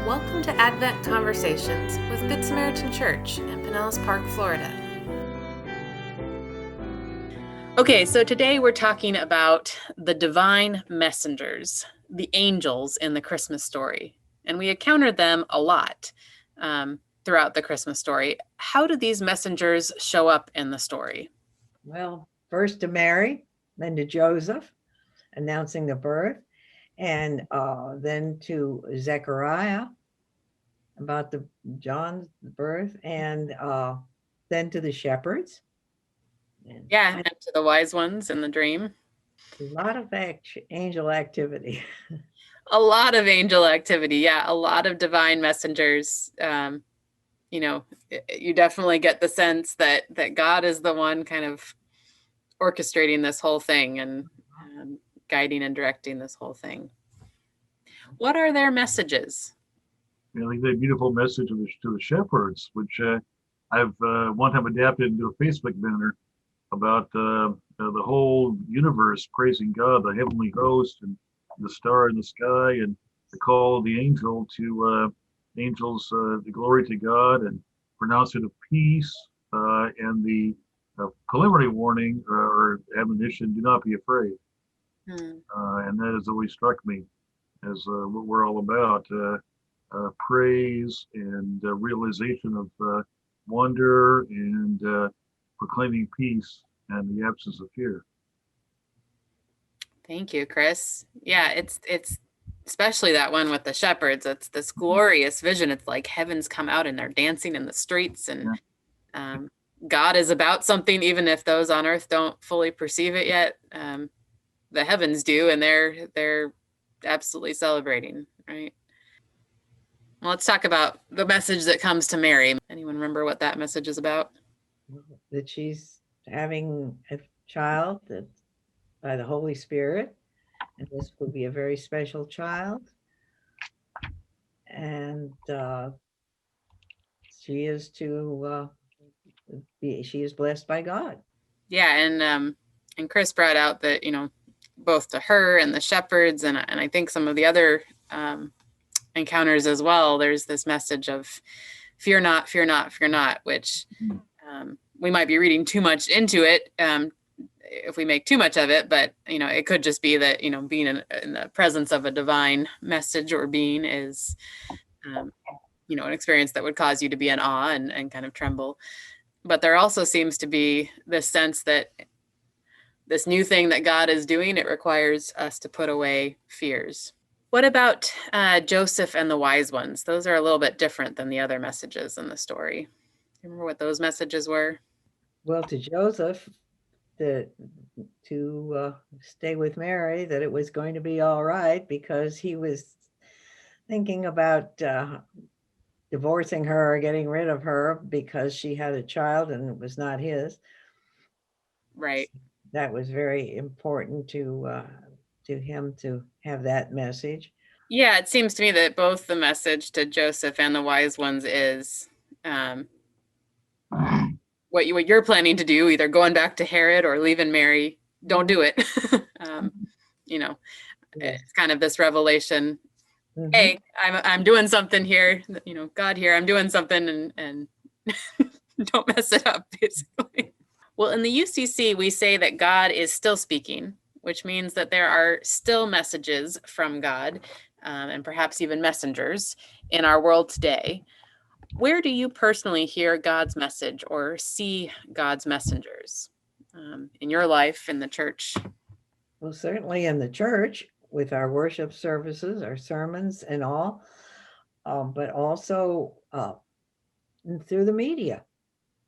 Welcome to Advent Conversations with Good Samaritan Church in Pinellas Park, Florida. Okay, so today we're talking about the divine messengers, the angels in the Christmas story. And we encounter them a lot throughout the Christmas story. How do these messengers show up in the story? Well, first to Mary, then to Joseph, announcing the birth, and then to Zechariah about John's birth, and then to the shepherds. And to the wise ones in the dream. A lot of angel activity. A lot of angel activity, yeah, a lot of divine messengers. You definitely get the sense that God is the one kind of orchestrating this whole thing and guiding and directing this whole thing. What are their messages? I think the beautiful message to the shepherds, which I've one time adapted into a Facebook banner about the whole universe praising God, the heavenly host, and the star in the sky, and the call of the angel to the glory to God, and pronouncement of peace, and the preliminary warning or admonition: do not be afraid. And that has always struck me as what we're all about. Praise and realization of wonder and proclaiming peace and the absence of fear. Thank you, Chris. Yeah, it's especially that one with the shepherds. It's this glorious vision. It's like heavens come out and they're dancing in the streets, and God is about something, even if those on earth don't fully perceive it yet. The heavens do, and they're absolutely celebrating, right? Well, let's talk about the message that comes to Mary. Anyone remember what that message is about? That she's having a child by the Holy Spirit, and this will be a very special child. And she is blessed by God. Yeah, and Chris brought out that both to her and the shepherds, and I think some of the other encounters as well, there's this message of fear not, fear not, fear not, which we might be reading too much into it if we make too much of it, but it could just be that being in the presence of a divine message or being is an experience that would cause you to be in awe and kind of tremble. But there also seems to be this sense that this new thing that God is doing, it requires us to put away fears. What about Joseph and the wise ones? Those are a little bit different than the other messages in the story. Remember what those messages were? Well, to Joseph, to stay with Mary, that it was going to be all right, because he was thinking about divorcing her or getting rid of her because she had a child and it was not his. Right. That was very important to him to have that message. Yeah, it seems to me that both the message to Joseph and the wise ones is what you're planning to do, either going back to Herod or leaving Mary. Don't do it. It's kind of this revelation. Mm-hmm. Hey, I'm doing something here. God here, I'm doing something, and don't mess it up, basically. Well, in the UCC, we say that God is still speaking, which means that there are still messages from God, and perhaps even messengers in our world today. Where do you personally hear God's message or see God's messengers in your life, in the church? Well, certainly in the church with our worship services, our sermons and all, but also through the media.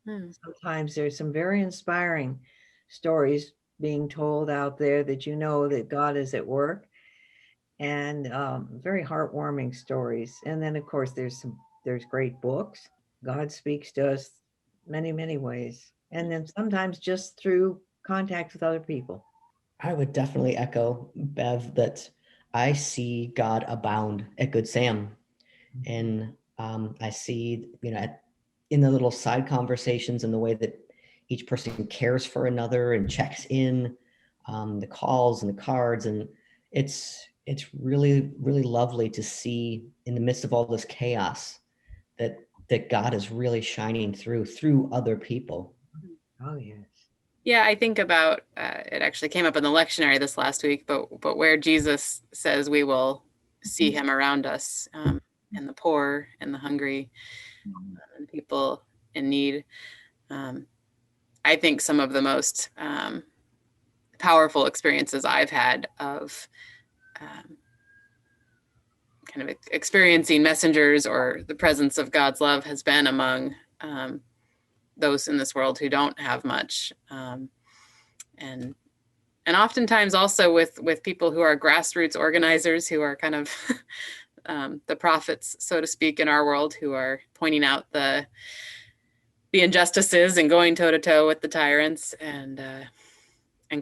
Sometimes there's some very inspiring stories being told out there that that God is at work, and very heartwarming stories. And then, of course, there's great books. God speaks to us many, many ways. And then sometimes just through contact with other people. I would definitely echo, Bev, that I see God abound at Good Sam. And I see, in the little side conversations and the way that each person cares for another and checks in, the calls and the cards. And it's it's really, really lovely to see in the midst of all this chaos that God is really shining through other people. Oh, yes. Yeah, I think about it actually came up in the lectionary this last week, but where Jesus says we will see him around us, in the poor, in the hungry, and people in need. I think some of the most powerful experiences I've had of kind of experiencing messengers or the presence of God's love has been among those in this world who don't have much, and oftentimes also with people who are grassroots organizers, who are kind of the prophets, so to speak, in our world, who are pointing out the injustices and going toe to toe with the tyrants, and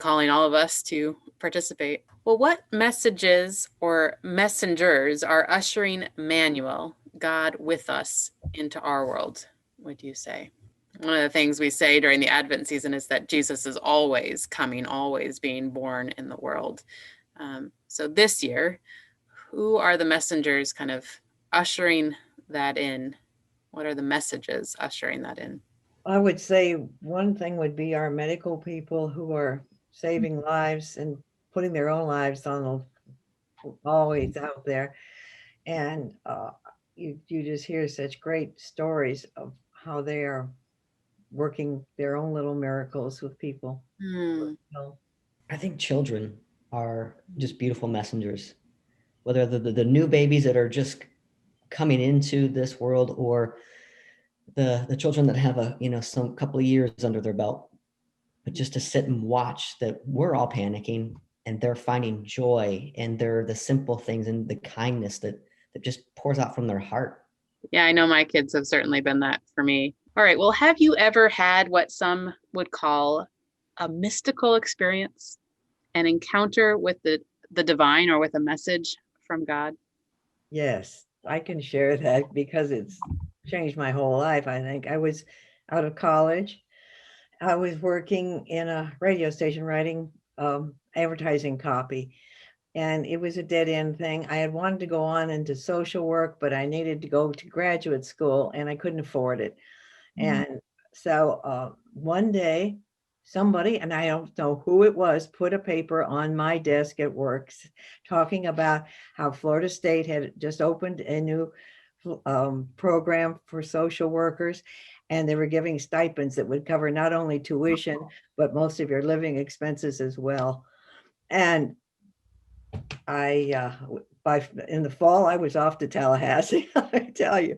calling all of us to participate. Well, what messages or messengers are ushering Emmanuel, God with us, into our world, would you say? One of the things we say during the Advent season is that Jesus is always coming, always being born in the world. So this year, who are the messengers kind of ushering that in? What are the messages ushering that in? I would say one thing would be our medical people who are saving lives and putting their own lives on always out there. And you just hear such great stories of how they are working their own little miracles with people. I think children are just beautiful messengers, whether the new babies that are just coming into this world, or the children that have some couple of years under their belt. But just to sit and watch that we're all panicking and they're finding joy, and they're the simple things and the kindness that just pours out from their heart. Yeah, I know my kids have certainly been that for me. All right. Well, have you ever had what some would call a mystical experience, an encounter with the divine or with a message from God? Yes, I can share that because it's changed my whole life. I think I was out of college. I was working in a radio station writing advertising copy, and it was a dead end thing. I had wanted to go on into social work, but I needed to go to graduate school and I couldn't afford it. And so one day, somebody, and I don't know who it was, put a paper on my desk at work talking about how Florida State had just opened a new program for social workers, and they were giving stipends that would cover not only tuition, but most of your living expenses as well. And I, in the fall, I was off to Tallahassee, I tell you,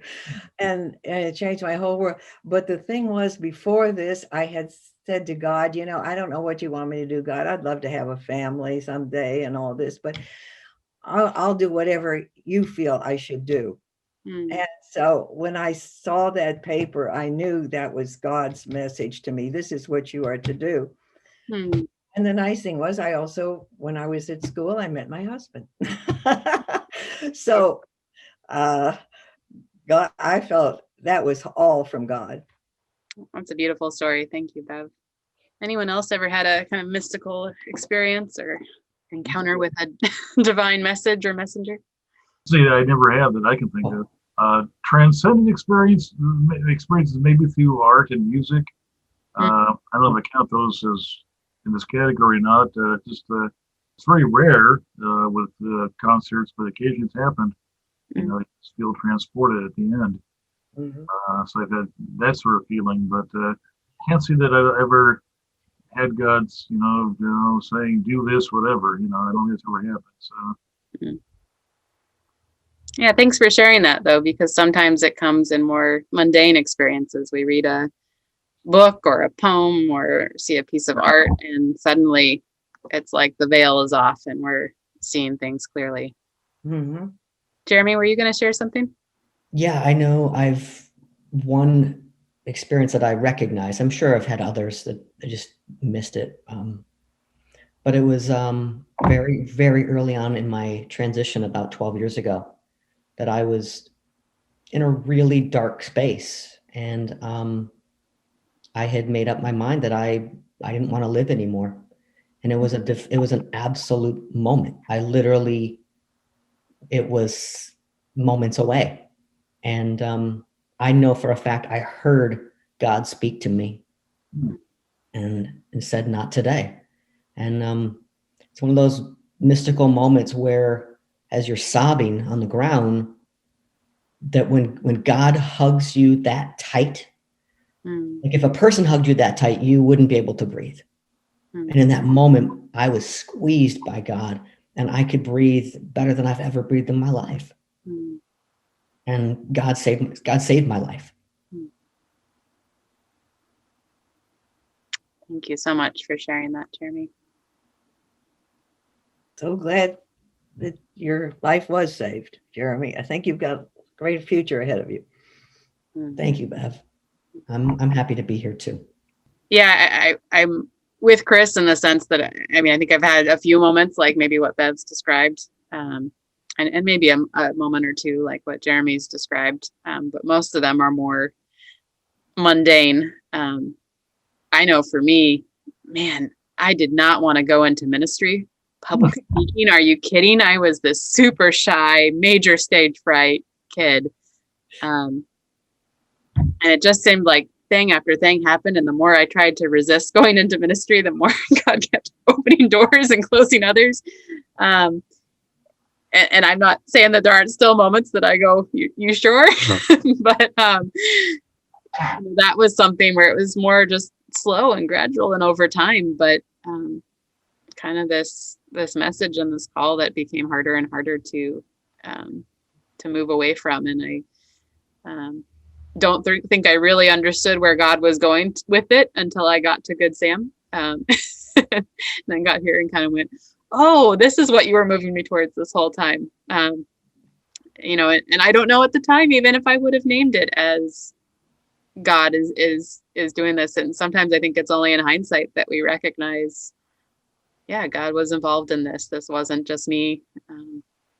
and it changed my whole world. But the thing was, before this, I had said to God, I don't know what you want me to do, God. I'd love to have a family someday and all this, but I'll do whatever you feel I should do. And so when I saw that paper, I knew that was God's message to me. This is what you are to do. And the nice thing was, I also, when I was at school, I met my husband. So God, I felt that was all from God. That's a beautiful story. Thank you, Bev. Anyone else ever had a kind of mystical experience or encounter with a divine message or messenger? See, I never have that I can think of. Transcendent experiences maybe through art and music. I don't know if I count those as in this category or not. It's very rare with concerts, but occasionally it's happened. You just feel transported at the end. So I've had that sort of feeling, but can't say that I've ever had God's, saying do this, whatever. I don't think it's ever happened. So. Yeah, thanks for sharing that, though, because sometimes it comes in more mundane experiences. We read a book or a poem or see a piece of art, and suddenly it's like the veil is off and we're seeing things clearly. Jeremy, were you going to share something? Yeah, I know I've one experience that I recognize. I'm sure I've had others that I just missed it. But it was very, very early on in my transition, about 12 years ago, that I was in a really dark space. And I had made up my mind that I didn't want to live anymore. And it was an absolute moment. I literally it was moments away. And I know for a fact I heard God speak to me and said, not today. And it's one of those mystical moments where, as you're sobbing on the ground, that when God hugs you that tight, like if a person hugged you that tight, you wouldn't be able to breathe. And in that moment, I was squeezed by God, and I could breathe better than I've ever breathed in my life. And God saved my life. Thank you so much for sharing that, Jeremy. So glad that your life was saved, Jeremy. I think you've got a great future ahead of you. Thank you, Bev. I'm happy to be here too. Yeah, I'm with Chris in the sense that, I mean, I think I've had a few moments like maybe what Bev's described, and maybe a moment or two like what Jeremy's described, but most of them are more mundane. I know for me, man, I did not want to go into ministry. Public speaking, are you kidding? I was this super shy, major stage fright kid. And it just seemed like thing after thing happened. And the more I tried to resist going into ministry, the more God kept opening doors and closing others. And I'm not saying that there aren't still moments that I go, you sure? But that was something where it was more just slow and gradual and over time. But kind of this message and this call that became harder and harder to move away from. And I don't think I really understood where God was going with it until I got to Good Sam. And then got here and kind of went, oh, this is what you were moving me towards this whole time. You know, and I don't know at the time, even if I would have named it as God is doing this. And sometimes I think it's only in hindsight that we recognize, yeah, God was involved in this. This wasn't just me.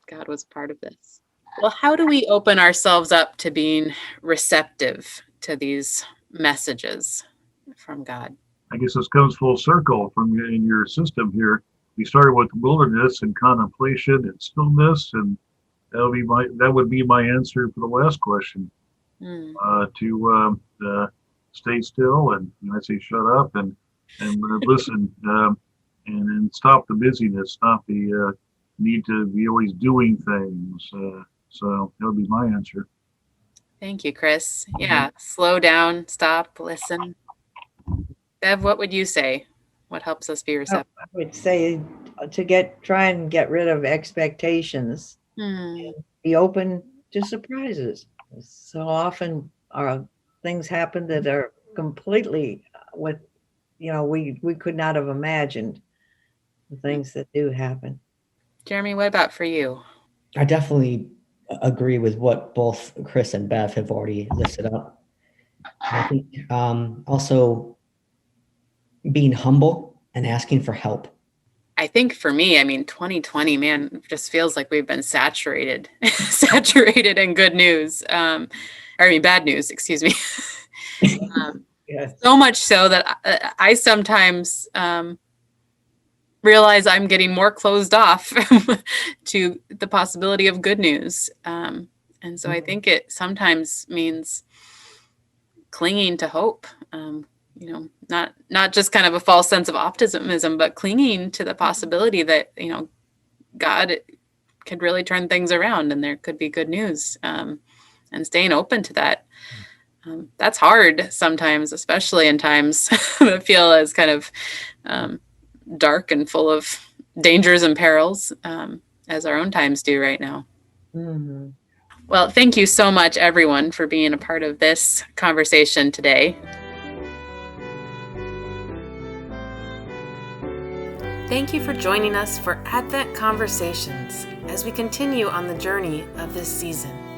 God was part of this. Well, how do we open ourselves up to being receptive to these messages from God? I guess this comes full circle from in your system here. We started with wilderness and contemplation and stillness, and that would be my answer for the last question. To stay still, and I say shut up and listen, and stop the busyness, stop the need to be always doing things. So that would be my answer. Thank you, Chris. Yeah, slow down, stop, listen. Bev, what would you say? What helps us be receptive? I would say to try and get rid of expectations, and be open to surprises. So often things happen that are completely we could not have imagined, the things that do happen. Jeremy, what about for you? I definitely agree with what both Chris and Bev have already listed up. I think also being humble and asking for help. I think for me, I mean, 2020, man, just feels like we've been saturated in good news. Bad news, excuse me. Yes. So much so that I sometimes realize I'm getting more closed off to the possibility of good news. And so I think it sometimes means clinging to hope. Not just kind of a false sense of optimism, but clinging to the possibility that, God could really turn things around and there could be good news, and staying open to that. That's hard sometimes, especially in times that feel as kind of dark and full of dangers and perils, as our own times do right now. Mm-hmm. Well, thank you so much, everyone, for being a part of this conversation today. Thank you for joining us for Advent Conversations as we continue on the journey of this season.